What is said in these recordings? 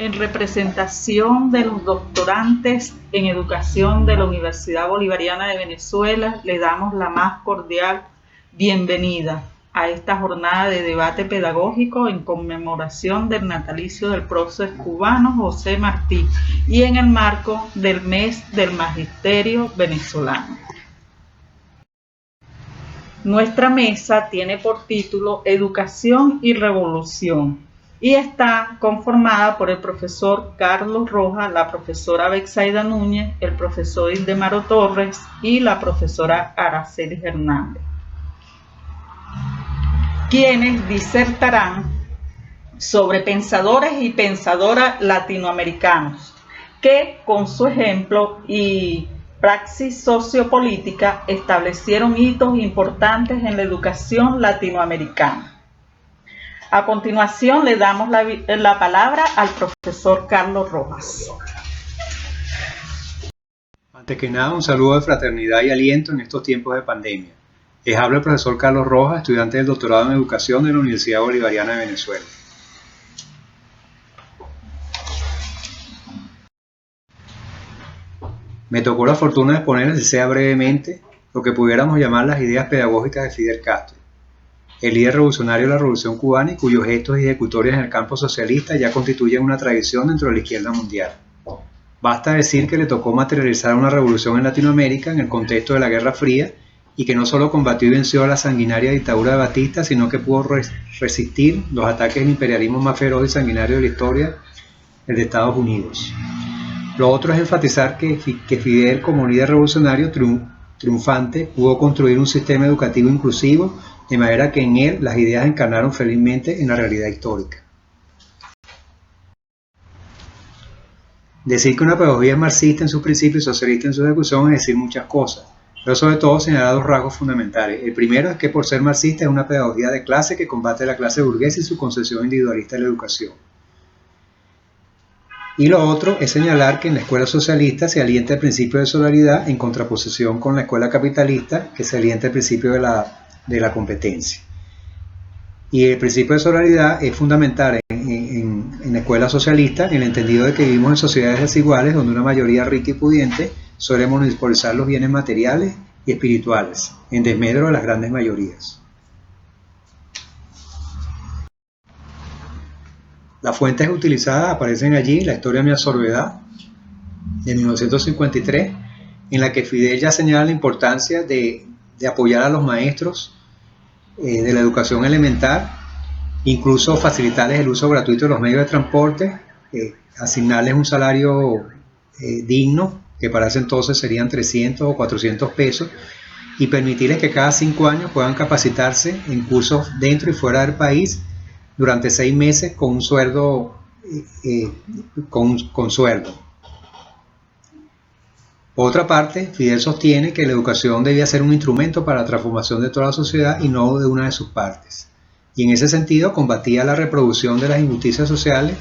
En representación de los doctorantes en educación de la Universidad Bolivariana de Venezuela, le damos la más cordial bienvenida a esta jornada de debate pedagógico en conmemoración del natalicio del prócer cubano José Martí y en el marco del mes del Magisterio venezolano. Nuestra mesa tiene por título Educación y Revolución y está conformada por el profesor Carlos Rojas, la profesora Bexaida Núñez, el profesor Ildemaro Torres y la profesora Araceli Hernández, quienes disertarán sobre pensadores y pensadoras latinoamericanos que con su ejemplo y praxis sociopolítica establecieron hitos importantes en la educación latinoamericana. A continuación le damos la palabra al profesor Carlos Rojas. Antes que nada, un saludo de fraternidad y aliento en estos tiempos de pandemia. Les habla el profesor Carlos Rojas, estudiante del doctorado en educación de la Universidad Bolivariana de Venezuela. Me tocó la fortuna de exponer, si sea brevemente, lo que pudiéramos llamar las ideas pedagógicas de Fidel Castro, el líder revolucionario de la Revolución Cubana y cuyos gestos y ejecutorias en el campo socialista ya constituyen una tradición dentro de la izquierda mundial. Basta decir que le tocó materializar una revolución en Latinoamérica en el contexto de la Guerra Fría y que no solo combatió y venció a la sanguinaria dictadura de Batista, sino que pudo resistir los ataques del imperialismo más feroz y sanguinario de la historia, el de Estados Unidos. Lo otro es enfatizar que Fidel, como líder revolucionario triunfante, pudo construir un sistema educativo inclusivo, de manera que en él las ideas encarnaron felizmente en la realidad histórica. Decir que una pedagogía es marxista en sus principios y socialista en su ejecución es decir muchas cosas, pero sobre todo señalar dos rasgos fundamentales. El primero es que por ser marxista es una pedagogía de clase que combate a la clase burguesa y su concepción individualista de la educación. Y lo otro es señalar que en la escuela socialista se alienta el principio de solidaridad en contraposición con la escuela capitalista, que se alienta el principio de la competencia. Y el principio de solidaridad es fundamental en la escuela socialista, en el entendido de que vivimos en sociedades desiguales donde una mayoría rica y pudiente suele monopolizar los bienes materiales y espirituales, en desmedro de las grandes mayorías. Las fuentes utilizadas aparecen allí: La historia de mi Soledad, de 1953, en la que Fidel ya señala la importancia de apoyar a los maestros de la educación elemental, incluso facilitarles el uso gratuito de los medios de transporte, asignarles un salario digno, que para ese entonces serían 300 o 400 pesos, y permitirles que cada 5 años puedan capacitarse en cursos dentro y fuera del país durante 6 meses con un sueldo, con sueldo. Por otra parte, Fidel sostiene que la educación debía ser un instrumento para la transformación de toda la sociedad y no de una de sus partes. Y en ese sentido combatía la reproducción de las injusticias sociales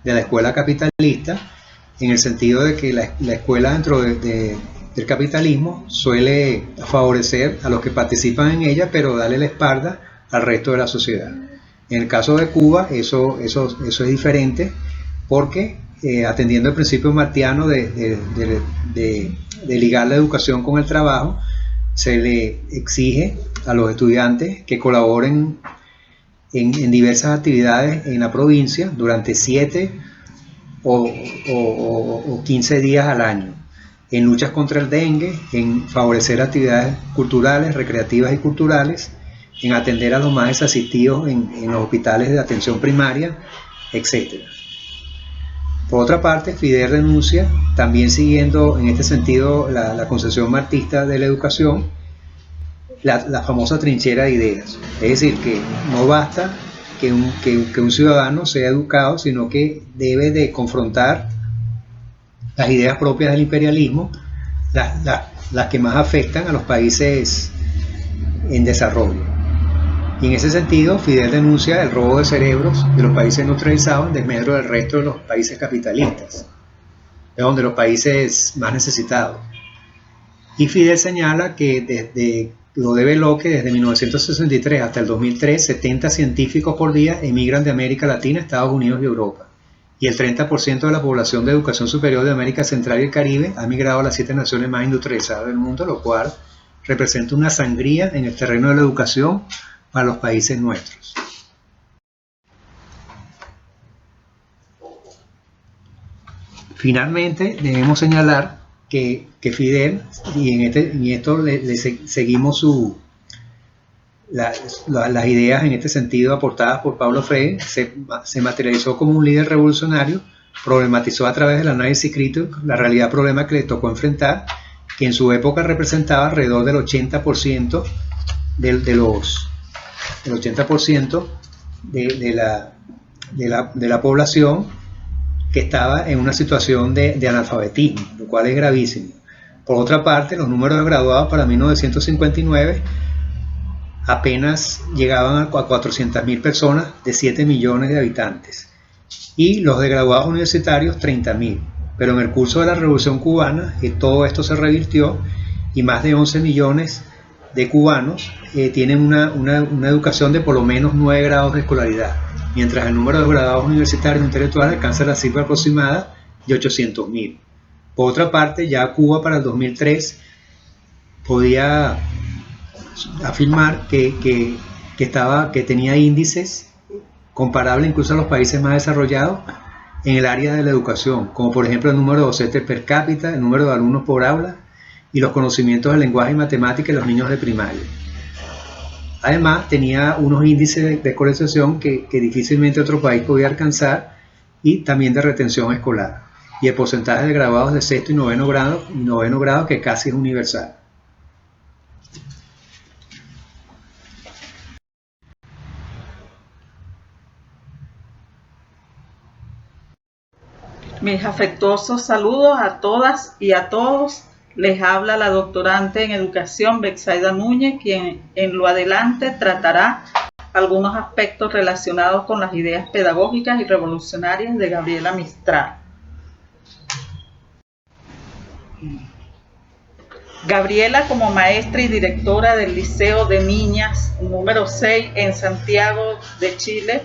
de la escuela capitalista, en el sentido de que la escuela dentro del capitalismo suele favorecer a los que participan en ella, pero darle la espalda al resto de la sociedad. En el caso de Cuba eso es diferente, porque atendiendo el principio martiano de ligar la educación con el trabajo, se le exige a los estudiantes que colaboren en diversas actividades en la provincia durante 7 o 15 días al año, en luchas contra el dengue, en favorecer actividades culturales, recreativas y culturales, en atender a los más desasistidos en los hospitales de atención primaria, etc. Por otra parte, Fidel renuncia, también siguiendo en este sentido la concepción marxista de la educación, la famosa trinchera de ideas. Es decir, que no basta que un ciudadano sea educado, sino que debe de confrontar las ideas propias del imperialismo, las que más afectan a los países en desarrollo. Y en ese sentido, Fidel denuncia el robo de cerebros de los países industrializados en desmedro del resto de los países capitalistas, de los países más necesitados. Y Fidel señala que desde desde 1963 hasta el 2003, 70 científicos por día emigran de América Latina, Estados Unidos y Europa. y el 30% de la población de educación superior de América Central y el Caribe ha migrado a las 7 naciones más industrializadas del mundo, lo cual representa una sangría en el terreno de la educación para los países nuestros. Finalmente, debemos señalar que Fidel, y en esto le seguimos las ideas en este sentido aportadas por Paulo Freire, se materializó como un líder revolucionario, problematizó a través del análisis crítico la realidad problema que le tocó enfrentar, que en su época representaba alrededor del 80% del 80% de la población que estaba en una situación de analfabetismo, lo cual es gravísimo. Por otra parte, los números de graduados para 1959 apenas llegaban a 400.000 personas de 7 millones de habitantes, y los de graduados universitarios 30.000. Pero en el curso de la Revolución Cubana todo esto se revirtió y más de 11 millones de cubanos tienen una educación de por lo menos 9 grados de escolaridad, mientras el número de graduados universitarios intelectuales alcanza la cifra aproximada de 800.000. Por otra parte, ya Cuba para el 2003 podía afirmar que tenía índices comparables incluso a los países más desarrollados en el área de la educación, como por ejemplo el número de docentes per cápita, el número de alumnos por aula y los conocimientos de lenguaje y matemática en los niños de primaria. Además, tenía unos índices de escolarización que difícilmente otro país podía alcanzar, y también de retención escolar, y el porcentaje de graduados de sexto y noveno grado que casi es universal. Mis afectuosos saludos a todas y a todos. Les habla la doctorante en educación Betsaida Núñez, quien en lo adelante tratará algunos aspectos relacionados con las ideas pedagógicas y revolucionarias de Gabriela Mistral. Gabriela, como maestra y directora del Liceo de Niñas número 6 en Santiago de Chile,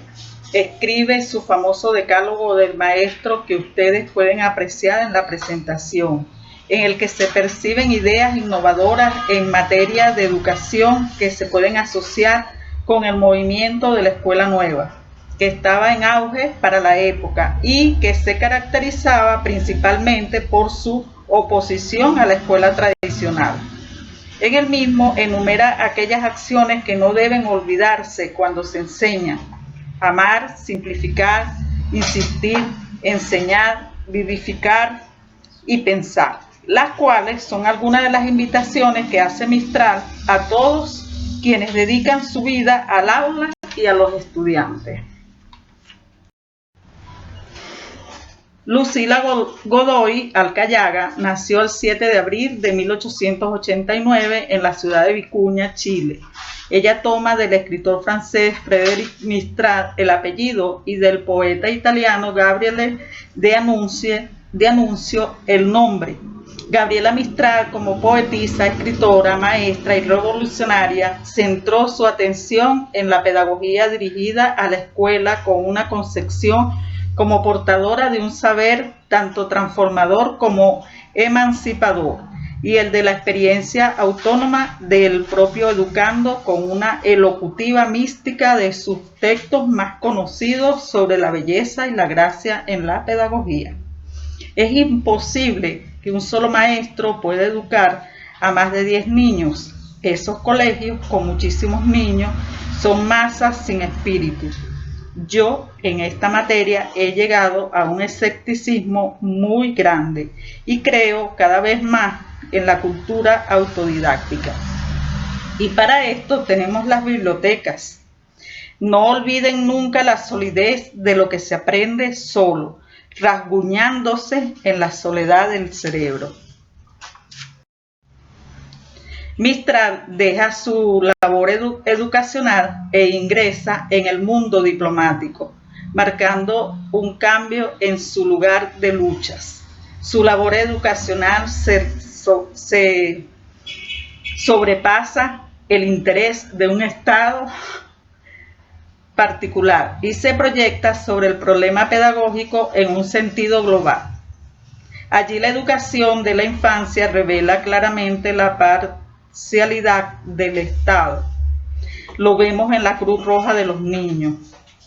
escribe su famoso decálogo del maestro que ustedes pueden apreciar en la presentación, en el que se perciben ideas innovadoras en materia de educación que se pueden asociar con el movimiento de la escuela nueva, que estaba en auge para la época y que se caracterizaba principalmente por su oposición a la escuela tradicional. En el mismo enumera aquellas acciones que no deben olvidarse cuando se enseña: amar, simplificar, insistir, enseñar, vivificar y pensar, las cuales son algunas de las invitaciones que hace Mistral a todos quienes dedican su vida al aula y a los estudiantes. Lucila Godoy Alcayaga nació el 7 de abril de 1889 en la ciudad de Vicuña, Chile. Ella toma del escritor francés Frédéric Mistral el apellido y del poeta italiano Gabriele D'Annunzio el nombre. Gabriela Mistral, como poetisa, escritora, maestra y revolucionaria, centró su atención en la pedagogía dirigida a la escuela con una concepción como portadora de un saber tanto transformador como emancipador, y el de la experiencia autónoma del propio educando con una elocutiva mística de sus textos más conocidos sobre la belleza y la gracia en la pedagogía. Es imposible que un solo maestro pueda educar a más de 10 niños. Esos colegios con muchísimos niños son masas sin espíritu. Yo, en esta materia, he llegado a un escepticismo muy grande y creo cada vez más en la cultura autodidáctica. Y para esto tenemos las bibliotecas. No olviden nunca la solidez de lo que se aprende solo, rasguñándose en la soledad del cerebro. Mistral deja su labor educacional e ingresa en el mundo diplomático, marcando un cambio en su lugar de luchas. Su labor educacional se sobrepasa el interés de un Estado particular y se proyecta sobre el problema pedagógico en un sentido global. Allí la educación de la infancia revela claramente la parcialidad del Estado. Lo vemos en la Cruz Roja de los Niños.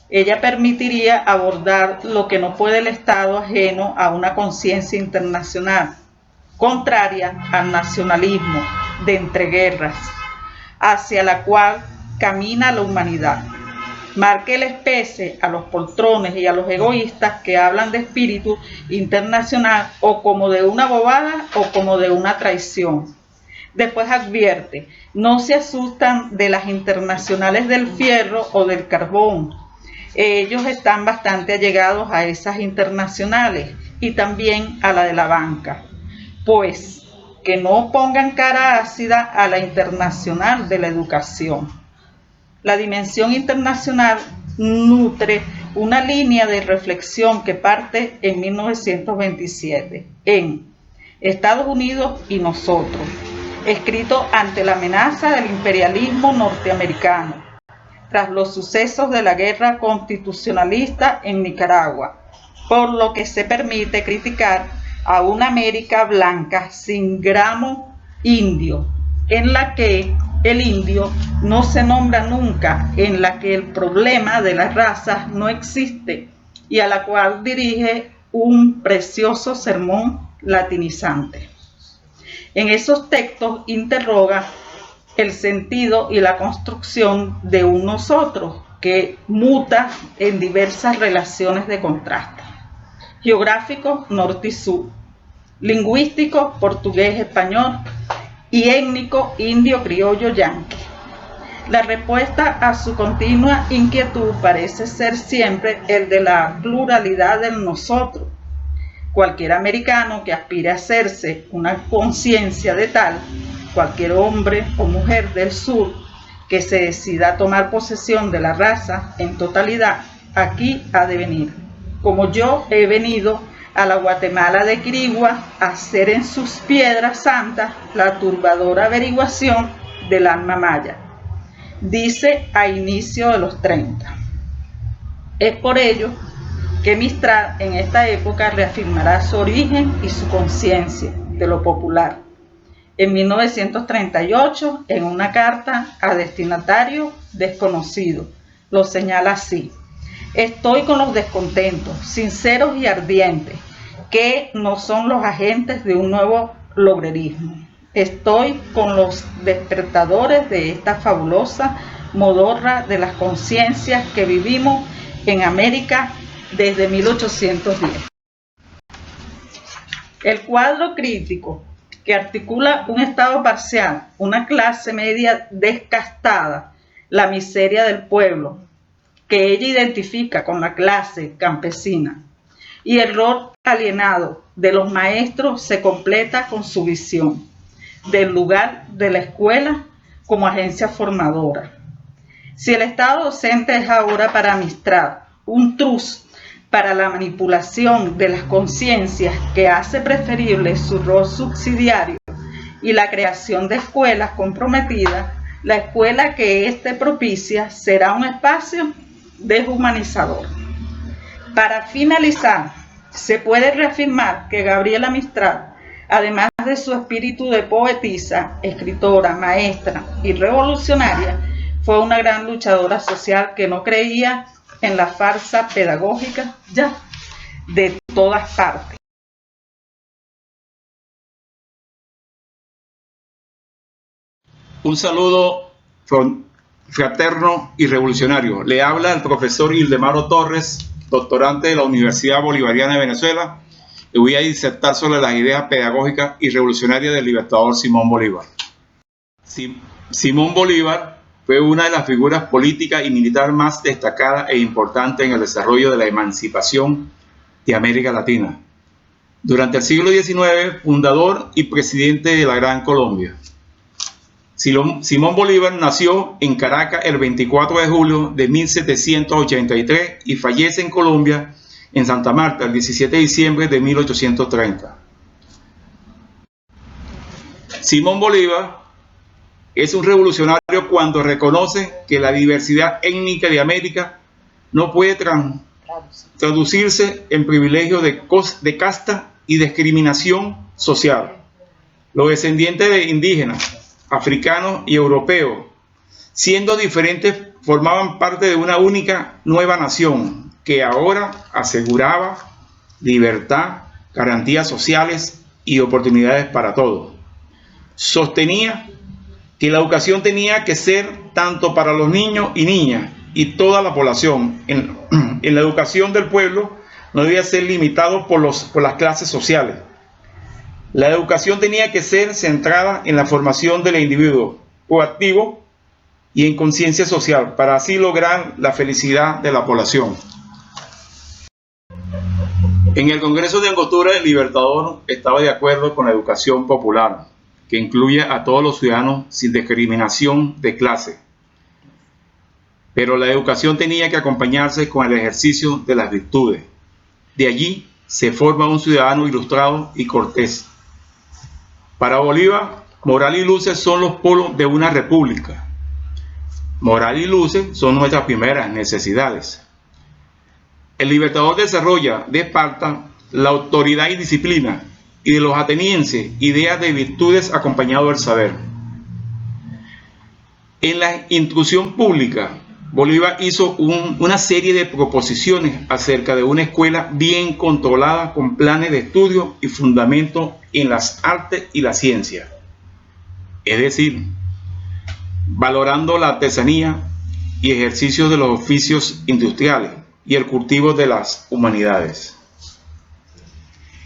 Ella permitiría abordar lo que no puede el Estado ajeno a una conciencia internacional, contraria al nacionalismo de entreguerras, hacia la cual camina la humanidad. Marque el especie a los poltrones y a los egoístas que hablan de espíritu internacional o como de una bobada o como de una traición. Después advierte, no se asustan de las internacionales del fierro o del carbón. Ellos están bastante allegados a esas internacionales y también a la de la banca. Pues que no pongan cara ácida a la internacional de la educación. La dimensión internacional nutre una línea de reflexión que parte en 1927 en Estados Unidos y nosotros, escrito ante la amenaza del imperialismo norteamericano, tras los sucesos de la guerra constitucionalista en Nicaragua, por lo que se permite criticar a una América blanca sin gramo indio, en la que el indio no se nombra nunca, en la que el problema de las razas no existe y a la cual dirige un precioso sermón latinizante. En esos textos interroga el sentido y la construcción de un nosotros que muta en diversas relaciones de contraste. Geográfico, norte y sur. Lingüístico, portugués-español. Y étnico, indio, criollo, yanqui. La respuesta a su continua inquietud parece ser siempre el de la pluralidad del nosotros. Cualquier americano que aspire a hacerse una conciencia de tal, cualquier hombre o mujer del sur que se decida a tomar posesión de la raza en totalidad, aquí ha de venir, como yo he venido a la Guatemala de Quirigua a hacer en sus piedras santas la turbadora averiguación del alma maya, dice a inicio de los 30. Es por ello que Mistral en esta época reafirmará su origen y su conciencia de lo popular. En 1938, en una carta a destinatario desconocido, lo señala así: estoy con los descontentos, sinceros y ardientes, que no son los agentes de un nuevo logrerismo. Estoy con los despertadores de esta fabulosa modorra de las conciencias que vivimos en América desde 1810. El cuadro crítico que articula un Estado parcial, una clase media descastada, la miseria del pueblo, que ella identifica con la clase campesina, y el rol alienado de los maestros se completa con su visión del lugar de la escuela como agencia formadora. Si el Estado docente es ahora para Mistral un trus para la manipulación de las conciencias que hace preferible su rol subsidiario y la creación de escuelas comprometidas, la escuela que éste propicia será un espacio deshumanizador. Para finalizar, se puede reafirmar que Gabriela Mistral, además de su espíritu de poetisa, escritora, maestra y revolucionaria, fue una gran luchadora social que no creía en la farsa pedagógica ya de todas partes. Un saludo fraterno y revolucionario. Le habla el profesor Ildemaro Torres, doctorante de la Universidad Bolivariana de Venezuela. Le voy a disertar sobre las ideas pedagógicas y revolucionarias del libertador Simón Bolívar. Simón Bolívar fue una de las figuras políticas y militares más destacadas e importantes en el desarrollo de la emancipación de América Latina. Durante el siglo XIX, fundador y presidente de la Gran Colombia. Simón Bolívar nació en Caracas el 24 de julio de 1783 y fallece en Colombia, en Santa Marta, el 17 de diciembre de 1830. Simón Bolívar es un revolucionario cuando reconoce que la diversidad étnica de América no puede traducirse en privilegio de casta y discriminación social. Los descendientes de indígenas, africanos y europeos, siendo diferentes, formaban parte de una única nueva nación que ahora aseguraba libertad, garantías sociales y oportunidades para todos. Sostenía que la educación tenía que ser tanto para los niños y niñas y toda la población. En la educación del pueblo no debía ser limitado por las clases sociales. La educación tenía que ser centrada en la formación del individuo proactivo y en conciencia social, para así lograr la felicidad de la población. En el Congreso de Angostura, el Libertador estaba de acuerdo con la educación popular, que incluye a todos los ciudadanos sin discriminación de clase. Pero la educación tenía que acompañarse con el ejercicio de las virtudes. De allí se forma un ciudadano ilustrado y cortés. Para Bolívar, moral y luces son los polos de una república. Moral y luces son nuestras primeras necesidades. El Libertador desarrolla de Esparta la autoridad y disciplina, y de los atenienses ideas de virtudes acompañado del saber. En la instrucción pública, Bolívar hizo una serie de proposiciones acerca de una escuela bien controlada con planes de estudio y fundamento en las artes y la ciencia. Es decir, valorando la artesanía y ejercicio de los oficios industriales y el cultivo de las humanidades.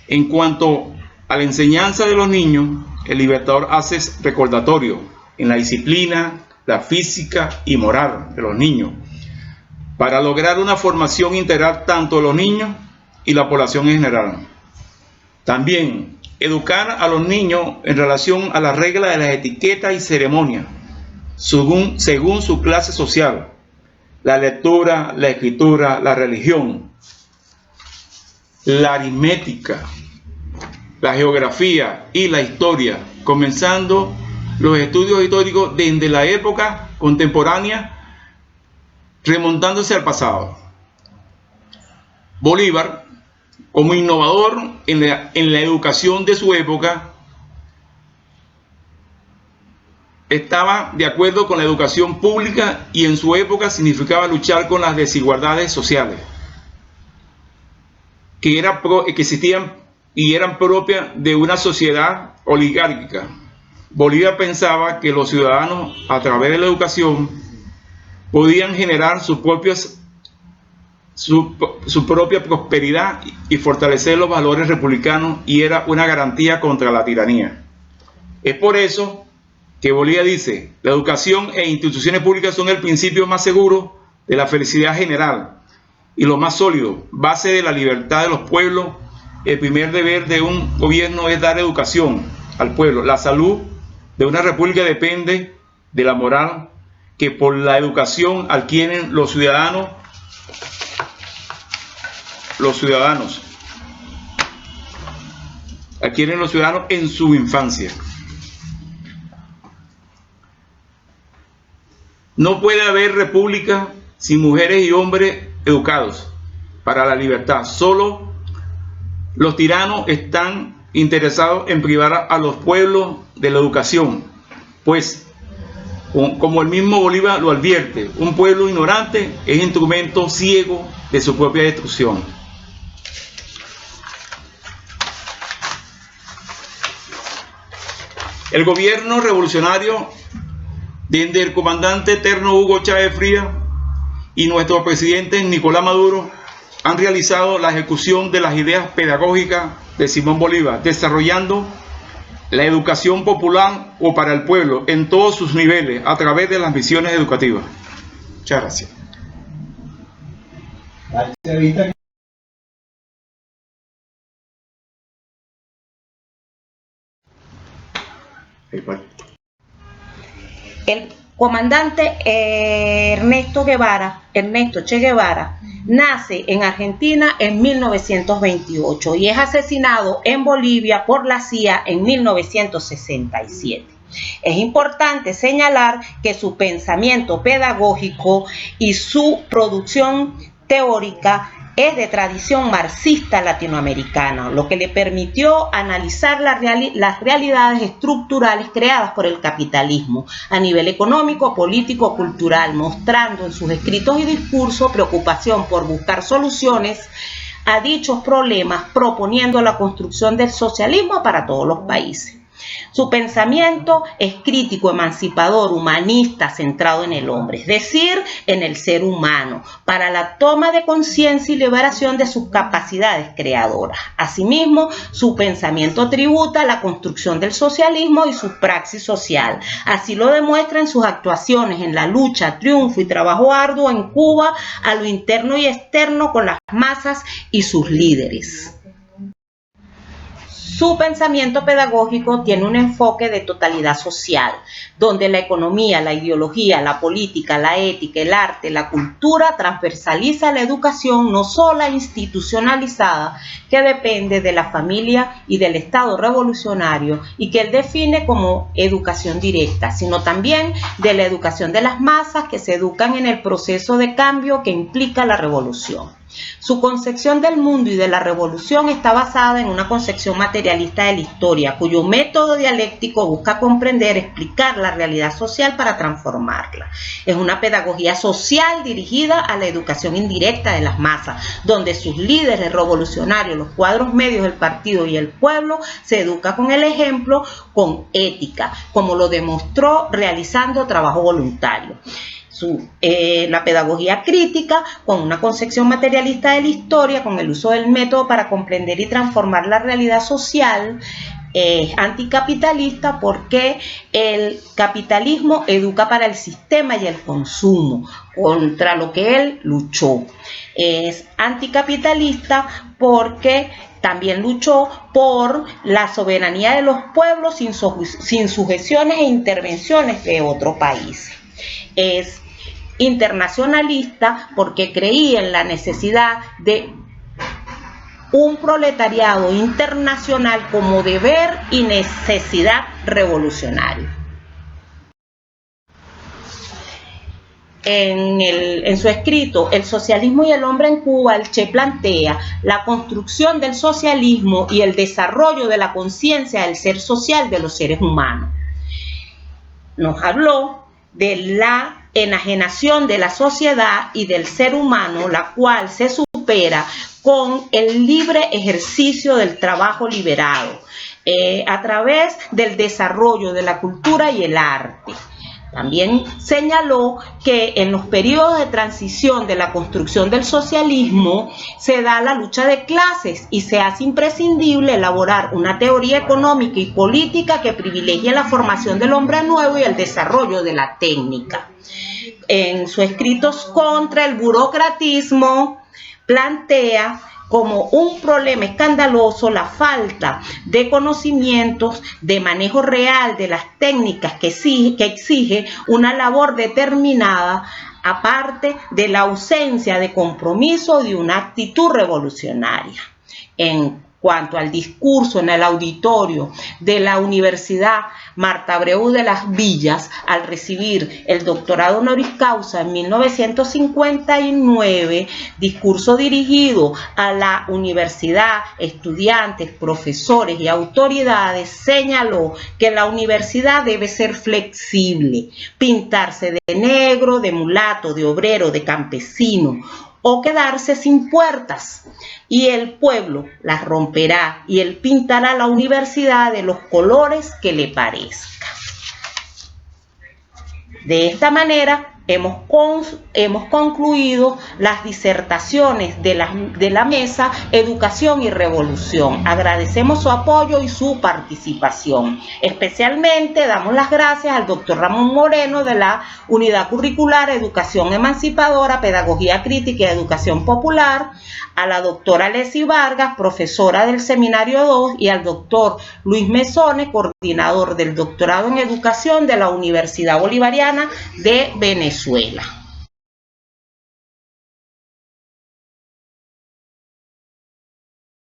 En cuanto a la enseñanza de los niños, el Libertador hace recordatorio en la disciplina, la física y moral de los niños, para lograr una formación integral tanto de los niños y la población en general. También educar a los niños en relación a las reglas de las etiquetas y ceremonias, según su clase social, la lectura, la escritura, la religión, la aritmética, la geografía y la historia, comenzando los estudios históricos desde la época contemporánea, remontándose al pasado. Bolívar, como innovador en la educación de su época, estaba de acuerdo con la educación pública, y en su época significaba luchar con las desigualdades sociales que existían y eran propias de una sociedad oligárquica. Bolívar pensaba que los ciudadanos, a través de la educación, podían generar su propia prosperidad y fortalecer los valores republicanos, y era una garantía contra la tiranía. Es por eso que Bolívar dice: la educación e instituciones públicas son el principio más seguro de la felicidad general y lo más sólido, base de la libertad de los pueblos. El primer deber de un gobierno es dar educación al pueblo. La salud de una república depende de la moral que por la educación adquieren los ciudadanos en su infancia. No puede haber república sin mujeres y hombres educados para la libertad. Solo los tiranos están interesados en privar a los pueblos de la educación, pues, como el mismo Bolívar lo advierte, un pueblo ignorante es instrumento ciego de su propia destrucción. El gobierno revolucionario, desde el comandante eterno Hugo Chávez Frías y nuestro presidente Nicolás Maduro, han realizado la ejecución de las ideas pedagógicas de Simón Bolívar, desarrollando la educación popular o para el pueblo en todos sus niveles a través de las misiones educativas. Muchas gracias. El comandante Ernesto Che Guevara, nace en Argentina en 1928 y es asesinado en Bolivia por la CIA en 1967. Es importante señalar que su pensamiento pedagógico y su producción teórica es de tradición marxista latinoamericana, lo que le permitió analizar las realidades estructurales creadas por el capitalismo a nivel económico, político, cultural, mostrando en sus escritos y discursos preocupación por buscar soluciones a dichos problemas, proponiendo la construcción del socialismo para todos los países. Su pensamiento es crítico, emancipador, humanista, centrado en el hombre, es decir, en el ser humano, para la toma de conciencia y liberación de sus capacidades creadoras. Asimismo, su pensamiento tributa a la construcción del socialismo y su praxis social. Así lo demuestra en sus actuaciones en la lucha, triunfo y trabajo arduo en Cuba, a lo interno y externo con las masas y sus líderes. Su pensamiento pedagógico tiene un enfoque de totalidad social, donde la economía, la ideología, la política, la ética, el arte, la cultura transversaliza la educación no solo institucionalizada, que depende de la familia y del Estado revolucionario y que él define como educación directa, sino también de la educación de las masas que se educan en el proceso de cambio que implica la revolución. Su concepción del mundo y de la revolución está basada en una concepción materialista de la historia, cuyo método dialéctico busca comprender, explicar la realidad social para transformarla. Es una pedagogía social dirigida a la educación indirecta de las masas, donde sus líderes revolucionarios, los cuadros medios del partido y el pueblo, se educa con el ejemplo, con ética, como lo demostró realizando trabajo voluntario. La pedagogía crítica, con una concepción materialista de la historia, con el uso del método para comprender y transformar la realidad social, es anticapitalista porque el capitalismo educa para el sistema y el consumo, contra lo que él luchó. Es anticapitalista porque también luchó por la soberanía de los pueblos sin sujeciones e intervenciones de otro país. Es internacionalista porque creía en la necesidad de un proletariado internacional como deber y necesidad revolucionaria. En su escrito El socialismo y el hombre en Cuba, el Che plantea la construcción del socialismo y el desarrollo de la conciencia del ser social de los seres humanos. Nos habló de la enajenación de la sociedad y del ser humano, la cual se supera con el libre ejercicio del trabajo liberado, a través del desarrollo de la cultura y el arte. También señaló que en los periodos de transición de la construcción del socialismo se da la lucha de clases y se hace imprescindible elaborar una teoría económica y política que privilegie la formación del hombre nuevo y el desarrollo de la técnica. En sus escritos contra el burocratismo plantea como un problema escandaloso la falta de conocimientos de manejo real de las técnicas que exige una labor determinada, aparte de la ausencia de compromiso de una actitud revolucionaria. En cuanto al discurso en el auditorio de la Universidad Marta Abreu de las Villas, al recibir el doctorado honoris causa en 1959, discurso dirigido a la universidad, estudiantes, profesores y autoridades, señaló que la universidad debe ser flexible, pintarse de negro, de mulato, de obrero, de campesino, o quedarse sin puertas, y el pueblo las romperá y él pintará la universidad de los colores que le parezca. De esta manera hemos concluido las disertaciones de la mesa Educación y Revolución. Agradecemos su apoyo y su participación. Especialmente damos las gracias al doctor Ramón Moreno de la Unidad Curricular Educación Emancipadora, Pedagogía Crítica y Educación Popular, a la doctora Leslie Vargas, profesora del Seminario 2, y al doctor Luis Mesone, coordinador del doctorado en Educación de la Universidad Bolivariana de Venezuela.